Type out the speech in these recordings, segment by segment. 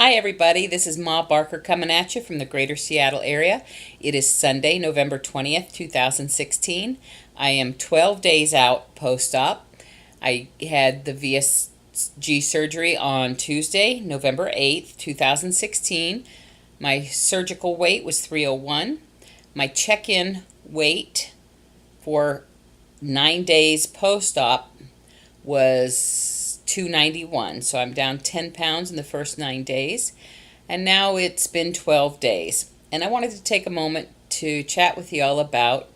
Hi everybody, this is Ma Barker coming at you from the greater Seattle area. It is Sunday, November 20th, 2016. I am 12 days out post-op. I had the VSG surgery on Tuesday, November 8th, 2016. My surgical weight was 301. My check-in weight for 9 days post-op was 291, so I'm down 10 pounds in the first 9 days, and now it's been 12 days. And I wanted to take a moment to chat with you all about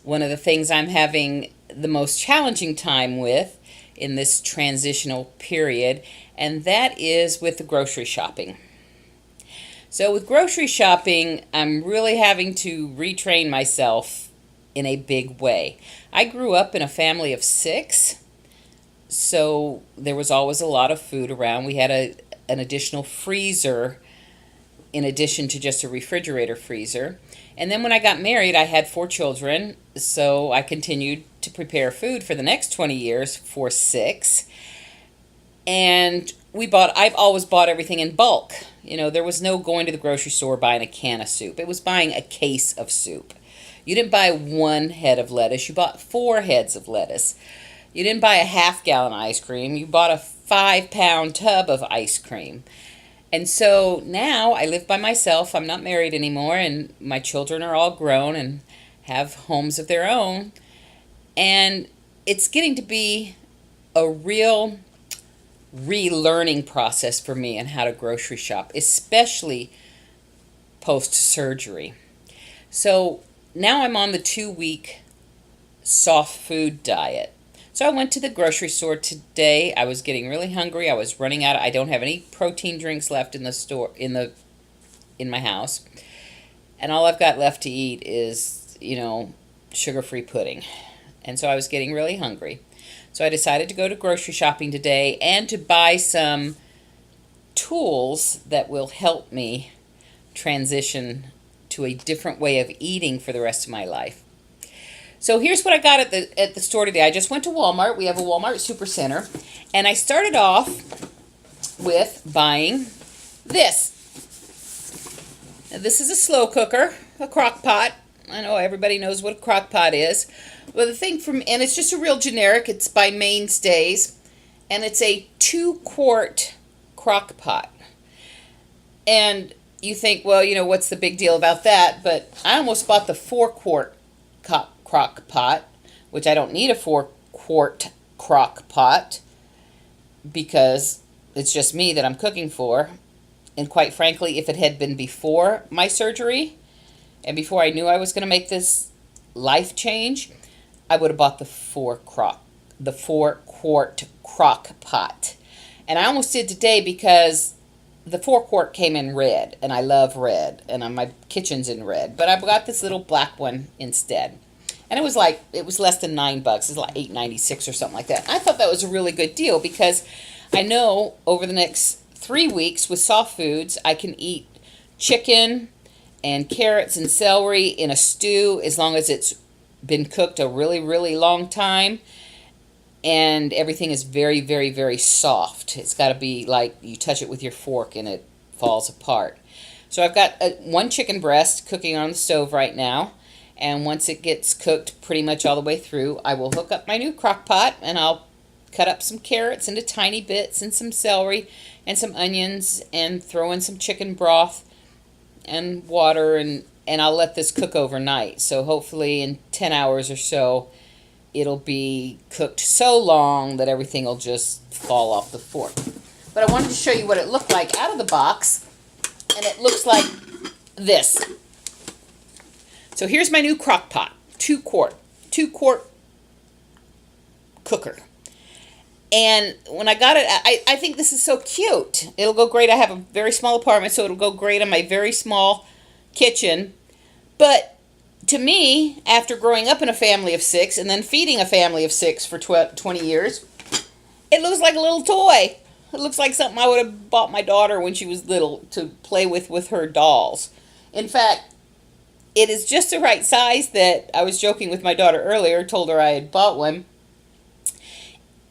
one of the things I'm having the most challenging time with in this transitional period, and that is with the grocery shopping. So with grocery shopping, I'm really having to retrain myself in a big way. I grew up in a family of 6, so there was always a lot of food around. We had an additional freezer in addition to just a refrigerator freezer. And then when I got married, I had 4 children, so I continued to prepare food for the next 20 years for 6. And I've always bought everything in bulk. You know, there was no going to the grocery store buying a can of soup. It was buying a case of soup. You didn't buy 1 head of lettuce, you bought 4 heads of lettuce. You didn't buy a half-gallon ice cream. You bought a 5-pound tub of ice cream. And so now I live by myself. I'm not married anymore, and my children are all grown and have homes of their own. And it's getting to be a real relearning process for me on how to grocery shop, especially post-surgery. So now I'm on the 2-week soft food diet. So I went to the grocery store today. I was getting really hungry. I was running out. I don't have any protein drinks left in the store in my house. And all I've got left to eat is, sugar-free pudding. And so I was getting really hungry. So I decided to go to grocery shopping today and to buy some tools that will help me transition to a different way of eating for the rest of my life. So here's what I got at the store today. I just went to Walmart. We have a Walmart Supercenter. And I started off with buying this. Now, this is a slow cooker, a crock pot. I know everybody knows what a crock pot is. Well, and it's just a real generic. It's by Mainstays. And it's a 2-quart crock pot. And you think, well, what's the big deal about that? But I almost bought the 4-quart crock pot, which I don't need a 4-quart crock pot because it's just me that I'm cooking for. And quite frankly, if it had been before my surgery and before I knew I was going to make this life change, I would have bought the 4-quart crock pot. And I almost did today because the 4-quart came in red, and I love red, and my kitchen's in red. But I got this little black one instead. And it was less than $9. It's like $8.96 or something like that. I thought that was a really good deal because I know over the next 3 weeks with soft foods, I can eat chicken and carrots and celery in a stew as long as it's been cooked a really, really long time. And everything is very, very, very soft. It's got to be like you touch it with your fork and it falls apart. So I've got 1 chicken breast cooking on the stove right now. And once it gets cooked pretty much all the way through, I will hook up my new crock pot and I'll cut up some carrots into tiny bits and some celery and some onions and throw in some chicken broth and water and I'll let this cook overnight. So hopefully in 10 hours or so, it'll be cooked so long that everything will just fall off the fork. But I wanted to show you what it looked like out of the box, and it looks like this. So here's my new crock pot, 2-quart cooker. And when I got it, I think this is so cute. It'll go great. I have a very small apartment, so it'll go great on my very small kitchen. But to me, after growing up in a family of 6 and then feeding a family of 6 for 20 years, it looks like a little toy. It looks like something I would have bought my daughter when she was little to play with her dolls. In fact, it is just the right size that I was joking with my daughter earlier, told her I had bought one.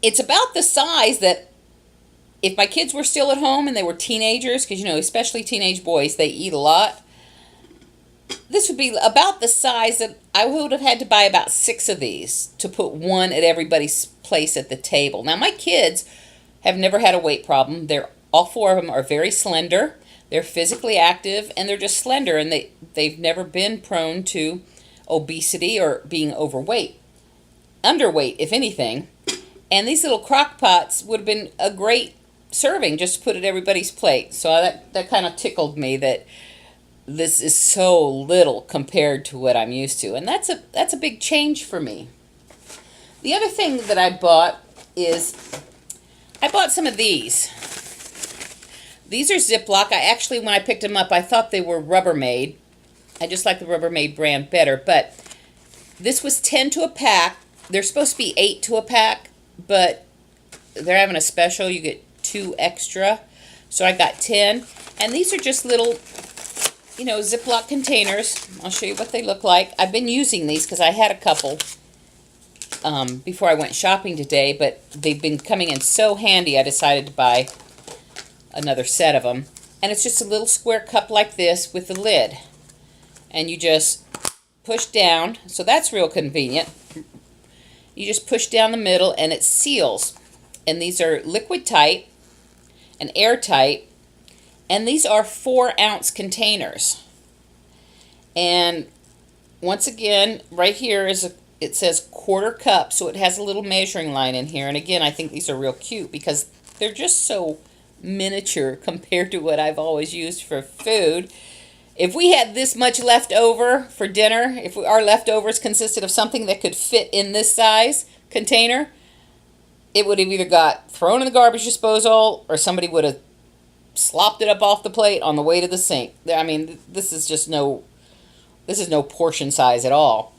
It's about the size that if my kids were still at home and they were teenagers, because, you know, especially teenage boys, they eat a lot, this would be about the size that I would have had to buy about 6 of these to put one at everybody's place at the table. Now, my kids have never had a weight problem. All 4 of them are very slender. They're physically active, and they're just slender, and they've never been prone to obesity or being overweight. Underweight, if anything. And these little crock pots would have been a great serving just to put at everybody's plate. So that kind of tickled me that this is so little compared to what I'm used to. And that's a big change for me. The other thing that I bought is I bought some of these. These are Ziploc. When I picked them up, I thought they were Rubbermaid. I just like the Rubbermaid brand better. But this was 10 to a pack. They're supposed to be 8 to a pack, but they're having a special. You get 2 extra. So I got 10. And these are just little, you know, Ziploc containers. I'll show you what they look like. I've been using these because I had a couple before I went shopping today, but they've been coming in so handy I decided to buy another set of them. And it's just a little square cup like this with the lid. And you just push down. So that's real convenient. You just push down the middle and it seals. And these are liquid tight and airtight. And these are 4-ounce containers. And once again, right here it says 1/4 cup. So it has a little measuring line in here. And again, I think these are real cute because they're just so miniature compared to what I've always used for food. If we had this much left over for dinner, if our leftovers consisted of something that could fit in this size container, it would have either got thrown in the garbage disposal or somebody would have slopped it up off the plate on the way to the sink. I mean, this is no portion size at all.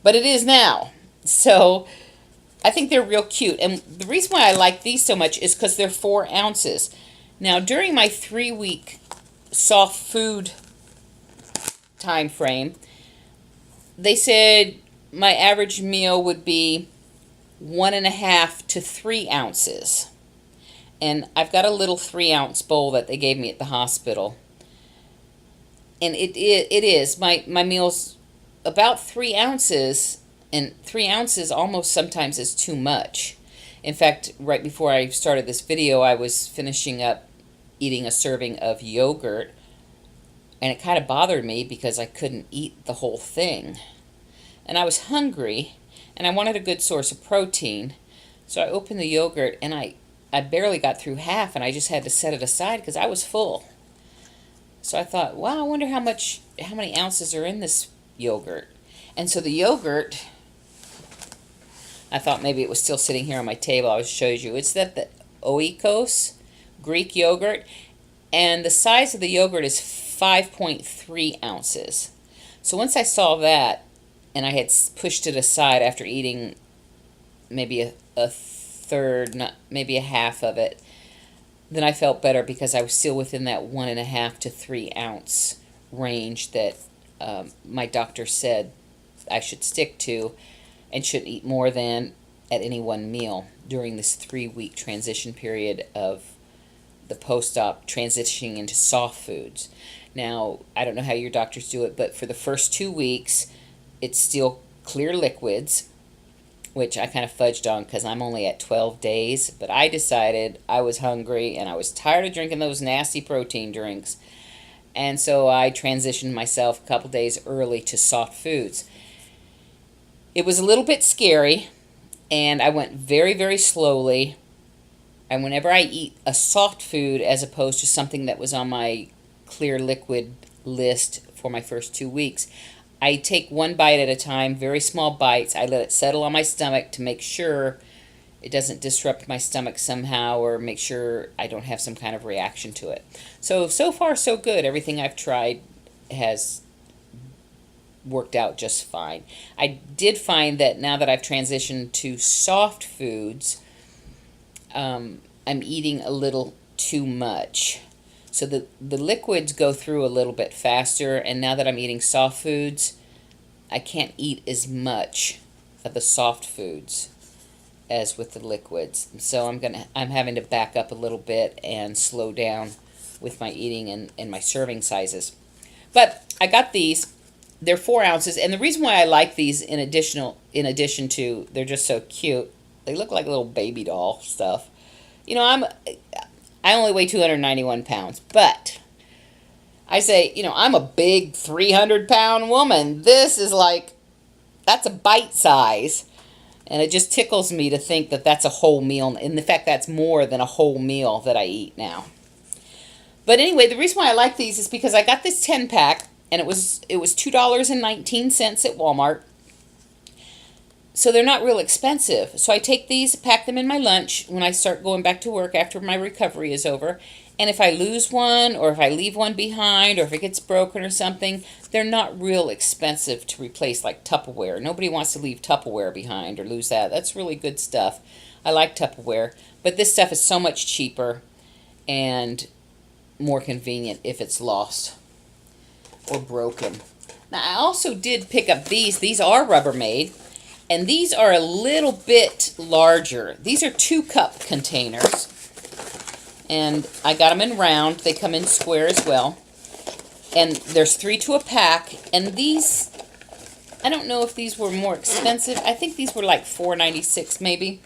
But it is now. So I think they're real cute. And the reason why I like these so much is because they're 4 ounces. Now, during my 3-week soft food time frame, they said my average meal would be 1.5 to 3 ounces. And I've got a little 3-ounce bowl that they gave me at the hospital. And it is. My meal's about 3 ounces, and 3 ounces almost sometimes is too much. In fact, right before I started this video, I was finishing up eating a serving of yogurt, and it kind of bothered me because I couldn't eat the whole thing. And I was hungry, and I wanted a good source of protein. So I opened the yogurt, and I barely got through half, and I just had to set it aside because I was full. So I thought, wow, I wonder how many ounces are in this yogurt. And so the yogurt, I thought maybe it was still sitting here on my table. I showed you. It's the Oikos Greek yogurt, and the size of the yogurt is 5.3 ounces. So once I saw that, and I had pushed it aside after eating maybe a third, maybe a half of it, then I felt better because I was still within that 1.5 to 3 ounce range that my doctor said I should stick to and shouldn't eat more than at any one meal during this 3-week transition period of the post-op transitioning into soft foods. Now, I don't know how your doctors do it, but for the first 2 weeks, it's still clear liquids, which I kind of fudged on because I'm only at 12 days. But I decided I was hungry and I was tired of drinking those nasty protein drinks. And so I transitioned myself a couple days early to soft foods. It was a little bit scary, and I went very, very slowly. And whenever I eat a soft food as opposed to something that was on my clear liquid list for my first 2 weeks, I take one bite at a time, very small bites. I let it settle on my stomach to make sure it doesn't disrupt my stomach somehow or make sure I don't have some kind of reaction to it. So far, so good. Everything I've tried has worked out just fine. I did find that now that I've transitioned to soft foods, I'm eating a little too much. So the liquids go through a little bit faster, and now that I'm eating soft foods, I can't eat as much of the soft foods as with the liquids. So I'm having to back up a little bit and slow down with my eating and my serving sizes. But I got these. They're 4 ounces, and the reason why I like these in addition to they're just so cute. They look like little baby doll stuff. You know, I only weigh 291 pounds, but I say, you know, I'm a big 300-pound woman. This is like, that's a bite size. And it just tickles me to think that that's a whole meal. In fact, that's more than a whole meal that I eat now. But anyway, the reason why I like these is because I got this 10-pack, and it was $2.19 at Walmart. So they're not real expensive. So I take these, pack them in my lunch when I start going back to work after my recovery is over. And if I lose one, or if I leave one behind, or if it gets broken or something, they're not real expensive to replace, like Tupperware. Nobody wants to leave Tupperware behind or lose that. That's really good stuff. I like Tupperware. But this stuff is so much cheaper and more convenient if it's lost or broken. Now, I also did pick up these. These are Rubbermaid, and these are a little bit larger. These are 2-cup containers, and I got them in round. They come in square as well, and there's 3 to a pack. And these, I don't know if these were more expensive. I think these were like $4.96 maybe,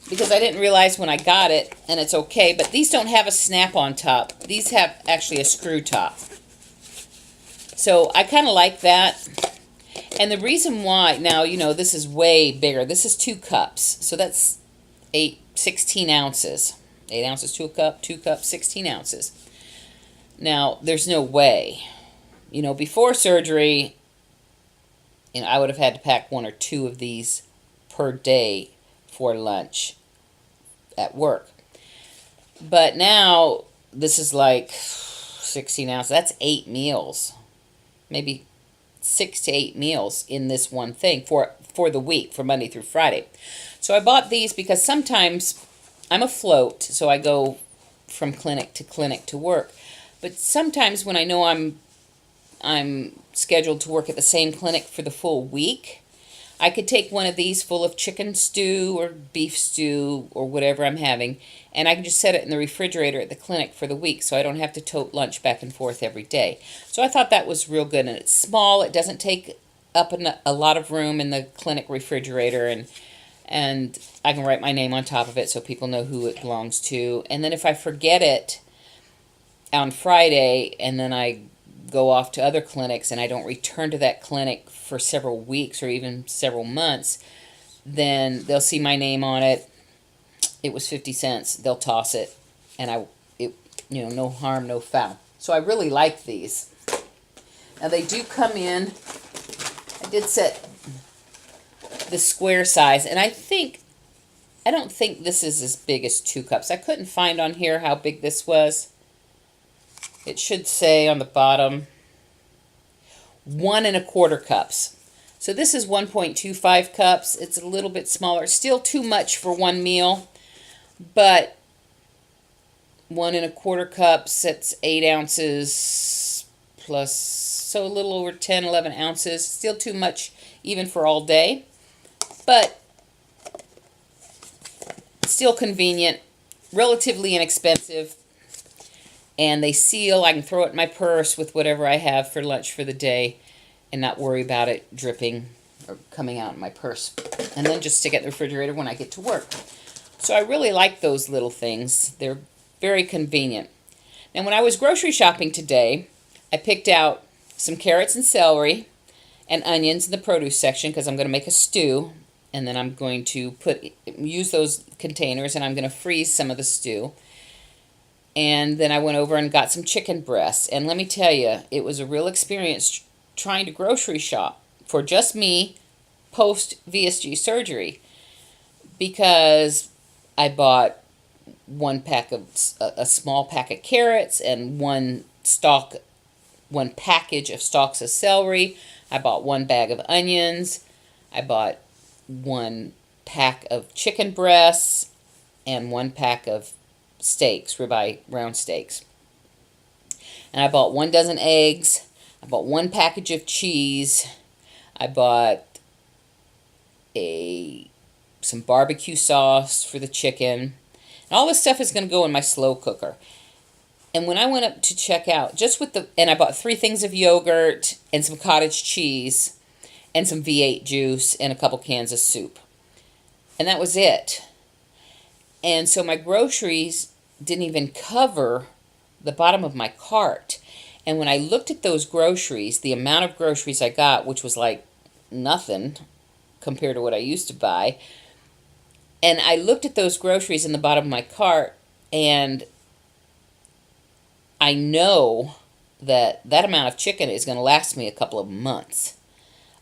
because I didn't realize when I got it, and it's okay, but these don't have a snap-on top. These have actually a screw top. So I kind of like that. And the reason why, now, you know, this is way bigger. This is 2 cups. So that's 16 ounces. 8 ounces to a cup, 2 cups, 16 ounces. Now, there's no way. You know, before surgery, you know, I would have had to pack 1 or 2 of these per day for lunch at work. But now, this is like 16 ounces. That's 8 meals. Maybe 6 to 8 meals in this one thing for the week, for Monday through Friday. So I bought these because sometimes I'm afloat, so I go from clinic to work. But sometimes when I know I'm scheduled to work at the same clinic for the full week, I could take one of these full of chicken stew or beef stew or whatever I'm having, and I can just set it in the refrigerator at the clinic for the week, so I don't have to tote lunch back and forth every day. So I thought that was real good, and it's small. It doesn't take up a lot of room in the clinic refrigerator, and I can write my name on top of it so people know who it belongs to. And then if I forget it on Friday, and then I go off to other clinics and I don't return to that clinic for several weeks or even several months, then they'll see my name on it. It was 50 cents. They'll toss it, and you know, no harm, no foul. So I really like these. Now they do come in. I did set the square size, and I don't think this is as big as 2 cups. I couldn't find on here how big this was. It should say on the bottom 1 1/4 cups. So this is 1.25 cups. It's a little bit smaller. Still too much for one meal, but 1 1/4 cups, that's 8 ounces plus, so a little over 10, 11 ounces. Still too much even for all day, but still convenient, relatively inexpensive. And they seal. I can throw it in my purse with whatever I have for lunch for the day and not worry about it dripping or coming out in my purse. And then just stick it in the refrigerator when I get to work. So I really like those little things. They're very convenient. And when I was grocery shopping today, I picked out some carrots and celery and onions in the produce section because I'm going to make a stew. And then I'm going to use those containers, and I'm going to freeze some of the stew. And then I went over and got some chicken breasts. And let me tell you, it was a real experience trying to grocery shop for just me post VSG surgery, because I bought a small pack of carrots and one package of stalks of celery. I bought 1 bag of onions. I bought 1 pack of chicken breasts and 1 pack of steaks, ribeye round steaks. And I bought 1 dozen eggs. I bought 1 package of cheese. I bought a some barbecue sauce for the chicken. And all this stuff is going to go in my slow cooker. And when I went up to check out, and I bought 3 things of yogurt and some cottage cheese and some V8 juice and a couple cans of soup. And that was it. And so my groceries didn't even cover the bottom of my cart. And when I looked at those groceries, the amount of groceries I got, which was like nothing compared to what I used to buy, and I looked at those groceries in the bottom of my cart, and I know that that amount of chicken is going to last me a couple of months,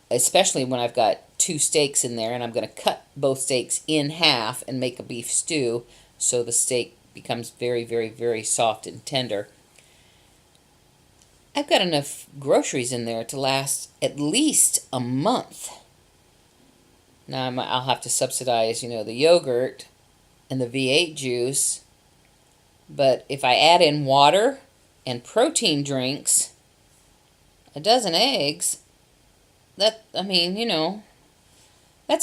especially when I've got 2 steaks in there, and I'm going to cut both steaks in half and make a beef stew so the steak becomes very, very, very soft and tender. I've got enough groceries in there to last at least a month. Now I'll have to subsidize, the yogurt and the V8 juice. But if I add in water and protein drinks, a dozen eggs, that's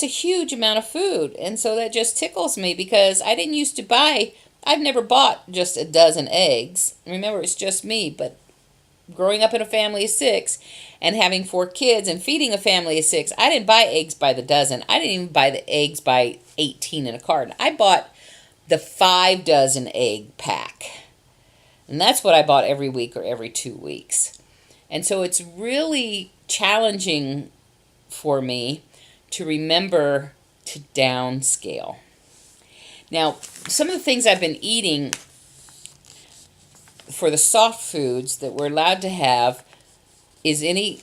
a huge amount of food. And so that just tickles me because I've never bought just a dozen eggs. Remember, it's just me, but growing up in a family of 6 and having 4 kids and feeding a family of 6, I didn't buy eggs by the dozen. I didn't even buy the eggs by 18 in a carton. I bought the 5 dozen egg pack. And that's what I bought every week or every 2 weeks. And so it's really challenging for me to remember to downscale. Now, some of the things I've been eating for the soft foods that we're allowed to have is any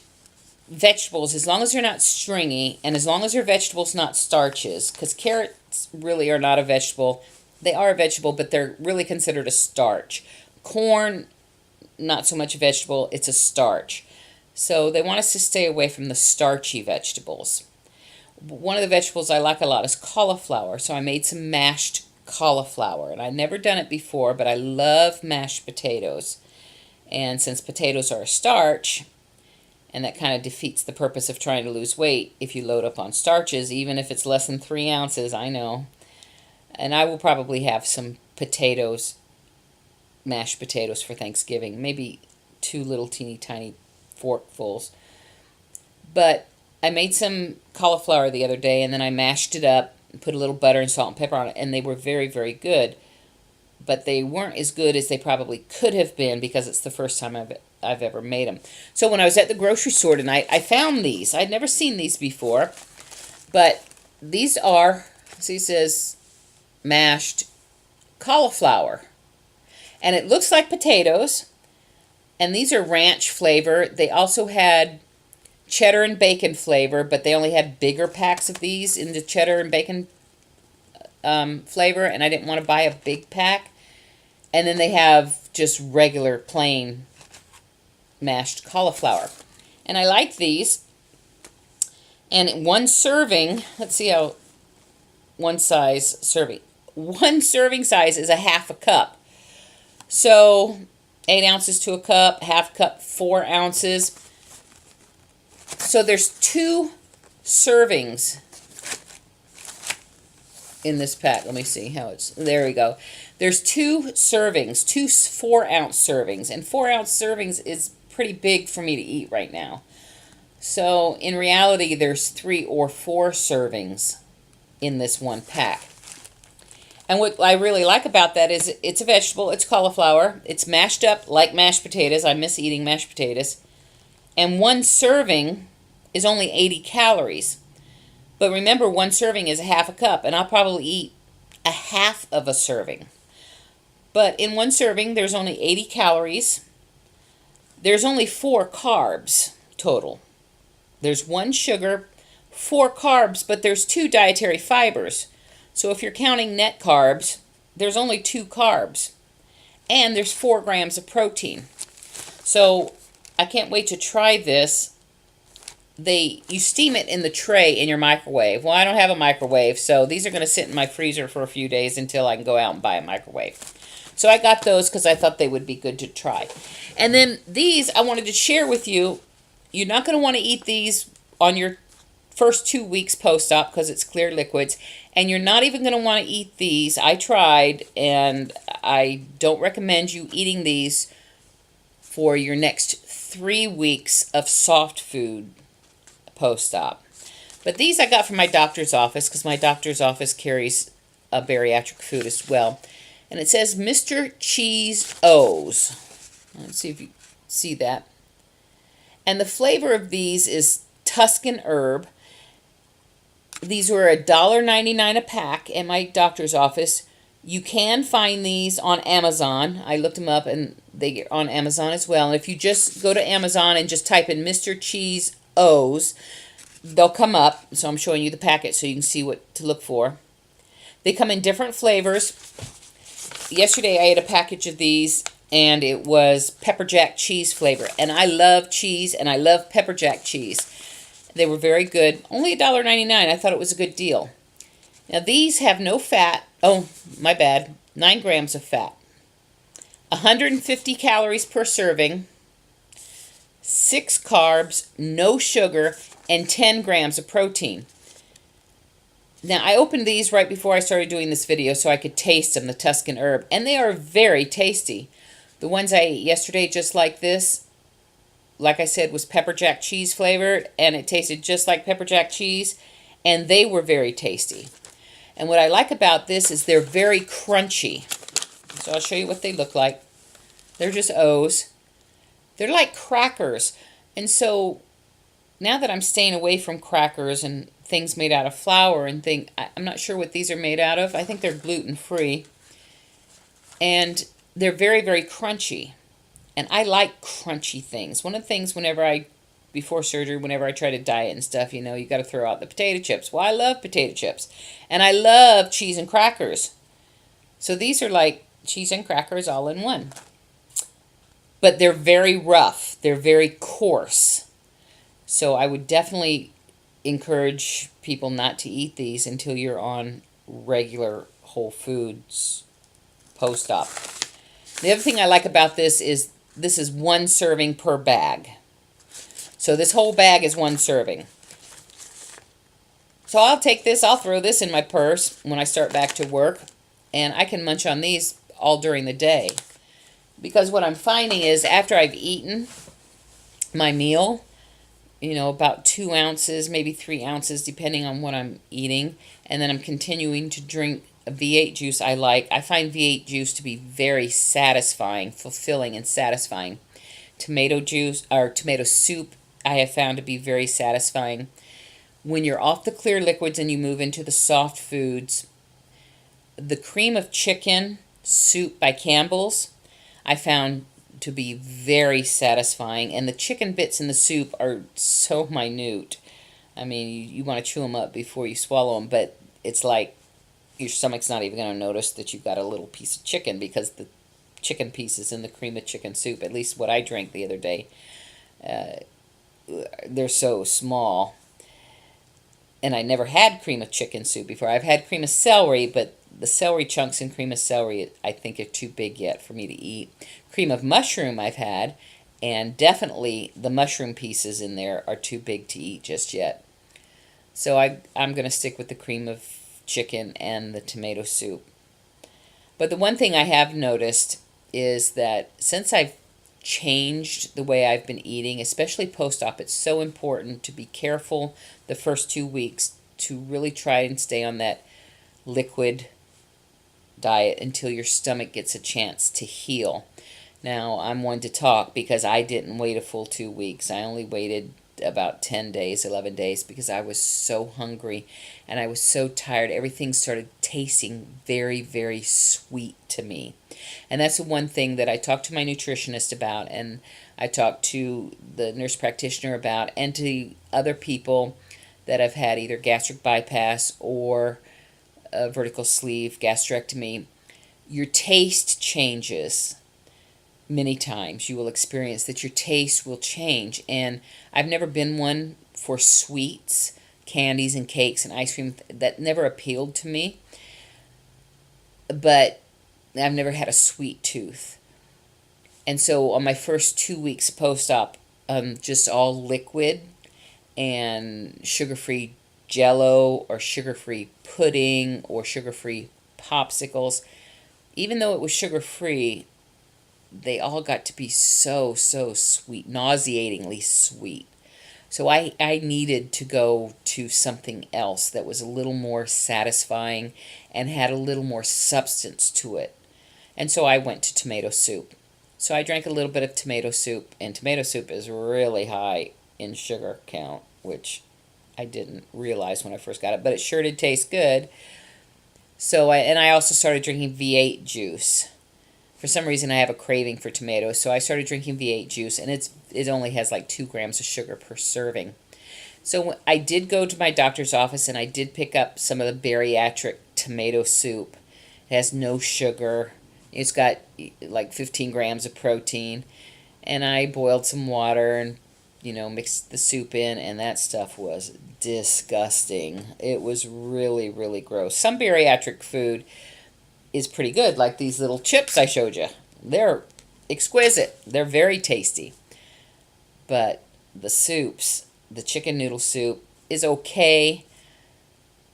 vegetables, as long as they're not stringy and as long as they're vegetables, not starches, because carrots really are not a vegetable. They are a vegetable, but they're really considered a starch. Corn, not so much a vegetable, it's a starch. So they want us to stay away from the starchy vegetables. One of the vegetables I like a lot is cauliflower, so I made some mashed cauliflower, and I'd never done it before, but I love mashed potatoes. And since potatoes are a starch, and that kind of defeats the purpose of trying to lose weight if you load up on starches, even if it's less than 3 ounces, I know. And I will probably have some potatoes, mashed potatoes for Thanksgiving, maybe 2 little teeny tiny forkfuls. But I made some cauliflower the other day, and then I mashed it up, put a little butter and salt and pepper on it, and they were very, very good. But they weren't as good as they probably could have been because it's the first time I've ever made them. So when I was at the grocery store tonight, I found these. I'd never seen these before, but these are, see, it says mashed cauliflower. And it looks like potatoes, and these are ranch flavor. They also had cheddar and bacon flavor, but they only had bigger packs of these in the cheddar and bacon flavor, and I didn't want to buy a big pack. And then they have just regular plain mashed cauliflower. And I like these. And one serving, let's see how one serving size is a half a cup. So 8 ounces to a cup, half cup, 4 ounces. So there's 2 servings in this pack. Let me see how there we go. There's 2 servings, 2 4-ounce servings, and 4-ounce servings is pretty big for me to eat right now. So in reality, there's 3 or 4 servings in this one pack. And what I really like about that is it's a vegetable, it's cauliflower, it's mashed up like mashed potatoes. I miss eating mashed potatoes. And 1 serving is only 80 calories. But remember, 1 serving is a half a cup, and I'll probably eat a half of a serving. But in 1 serving, there's only 80 calories. There's only 4 carbs total. There's 1 sugar, 4 carbs, but there's 2 dietary fibers. So if you're counting net carbs, there's only 2 carbs. And there's 4 grams of protein. So I can't wait to try this. You steam it in the tray in your microwave. Well, I don't have a microwave, so these are going to sit in my freezer for a few days until I can go out and buy a microwave. So I got those because I thought they would be good to try. And then these I wanted to share with you. You're not going to want to eat these on your first 2 weeks post-op because it's clear liquids, and you're not even going to want to eat these. I tried, and I don't recommend you eating these for your next 3 weeks of soft food post-op. But these I got from my doctor's office because my doctor's office carries a bariatric food as well. And it says Mr. Cheese O's. Let's see if you see that. And the flavor of these is Tuscan herb. These were $1.99 a pack at my doctor's office. You can find these on Amazon. I looked them up, and they're on Amazon as well. And if you just go to Amazon and just type in Mr. Cheese O's, they'll come up. So I'm showing you the packet so you can see what to look for. They come in different flavors. Yesterday I ate a package of these, and it was pepper jack cheese flavor. And I love cheese, and I love pepper jack cheese. They were very good. Only $1.99. I thought it was a good deal. Now these have no fat. Oh, my bad. 9 grams of fat. 150 calories per serving. 6 carbs, no sugar, and 10 grams of protein. Now, I opened these right before I started doing this video so I could taste them, the Tuscan herb, and they are very tasty. The ones I ate yesterday, just like this, like I said, was pepper jack cheese flavored, and it tasted just like pepper jack cheese, and they were very tasty. And what I like about this is they're very crunchy. So I'll show you what they look like. They're just O's. They're like crackers. And so now that I'm staying away from crackers and things made out of flour and I'm not sure what these are made out of. I think they're gluten-free. And they're very, very crunchy. And I like crunchy things. One of the things before surgery, whenever I try to diet and stuff, you got to throw out the potato chips. Well, I love potato chips. And I love cheese and crackers. So these are like cheese and crackers all in one. But they're very rough. They're very coarse. So I would definitely encourage people not to eat these until you're on regular whole foods post-op. The other thing I like about this is 1 serving per bag. So this whole bag is 1 serving. So I'll take this, I'll throw this in my purse when I start back to work, and I can munch on these all during the day. Because what I'm finding is after I've eaten my meal, about 2 ounces, maybe 3 ounces, depending on what I'm eating, and then I'm continuing to drink a V8 juice I find V8 juice to be very satisfying, fulfilling and satisfying. Tomato juice or tomato soup I have found to be very satisfying. When you're off the clear liquids and you move into the soft foods, the cream of chicken soup by Campbell's I found to be very satisfying, and the chicken bits in the soup are so minute. I mean, you want to chew them up before you swallow them, but it's like your stomach's not even going to notice that you've got a little piece of chicken because the chicken piece is in the cream of chicken soup. At least what I drank the other day. They're so small. And I never had cream of chicken soup before. I've had cream of celery, but the celery chunks in cream of celery I think are too big yet for me to eat. Cream of mushroom I've had, and definitely the mushroom pieces in there are too big to eat just yet. So I'm going to stick with the cream of chicken and the tomato soup. But the one thing I have noticed is that since I've changed the way I've been eating, especially post-op, it's so important to be careful the first 2 weeks to really try and stay on that liquid diet until your stomach gets a chance to heal. Now, I'm one to talk because I didn't wait a full 2 weeks. I only waited about 10 days, 11 days, because I was so hungry and I was so tired. Everything started tasting very, very sweet to me. And that's the one thing that I talked to my nutritionist about, and I talked to the nurse practitioner about, and to other people that have had either gastric bypass or a vertical sleeve gastrectomy. Your taste changes many times. You will experience that your taste will change, and I've never been one for sweets, candies and cakes and ice cream. That never appealed to me, but I've never had a sweet tooth. And so on my first 2 weeks post-op, just all liquid, and sugar-free Jello or sugar-free pudding or sugar-free popsicles. Even though it was sugar-free, they all got to be so sweet, nauseatingly sweet. So I needed to go to something else that was a little more satisfying and had a little more substance to it. And so I went to tomato soup. So I drank a little bit of tomato soup, and tomato soup is really high in sugar count, which I didn't realize when I first got it, but it sure did taste good. So I also started drinking V8 juice. For some reason, I have a craving for tomatoes, so I started drinking V8 juice, and it only has like 2 grams of sugar per serving. So I did go to my doctor's office, and I did pick up some of the bariatric tomato soup. It has no sugar. It's got like 15 grams of protein, and I boiled some water and mixed the soup in, and that stuff was disgusting. It was really gross. Some bariatric food is pretty good, like these little chips I showed you. They're exquisite. They're very tasty. But the soups, the chicken noodle soup is okay,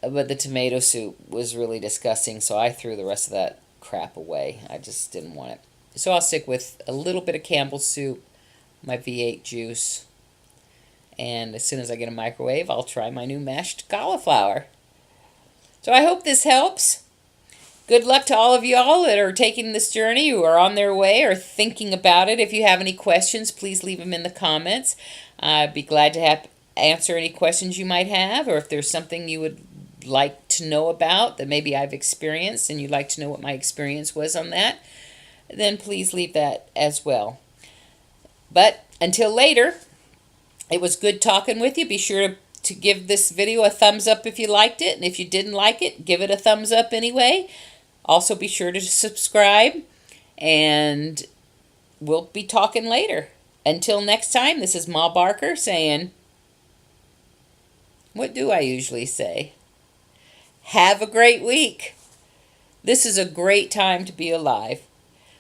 but the tomato soup was really disgusting, so I threw the rest of that crap away. I just didn't want it. So I'll stick with a little bit of Campbell's soup, my V8 juice, and as soon as I get a microwave, I'll try my new mashed cauliflower. So I hope this helps. Good luck to all of y'all that are taking this journey, who are on their way or thinking about it. If you have any questions, please leave them in the comments. I'd be glad to answer any questions you might have, or if there's something you would like to know about that maybe I've experienced and you'd like to know what my experience was on that, then please leave that as well. But until later, it was good talking with you. Be sure to give this video a thumbs up if you liked it, and if you didn't like it, give it a thumbs up anyway. Also be sure to subscribe, and we'll be talking later. Until next time, this is Ma Barker saying, what do I usually say? Have a great week. This is a great time to be alive.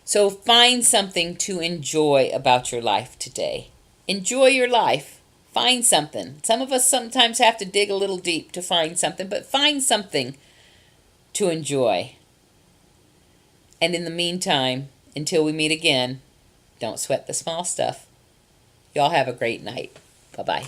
So find something to enjoy about your life today. Enjoy your life. Find something. Some of us sometimes have to dig a little deep to find something, but find something to enjoy. And in the meantime, until we meet again, don't sweat the small stuff. Y'all have a great night. Bye-bye.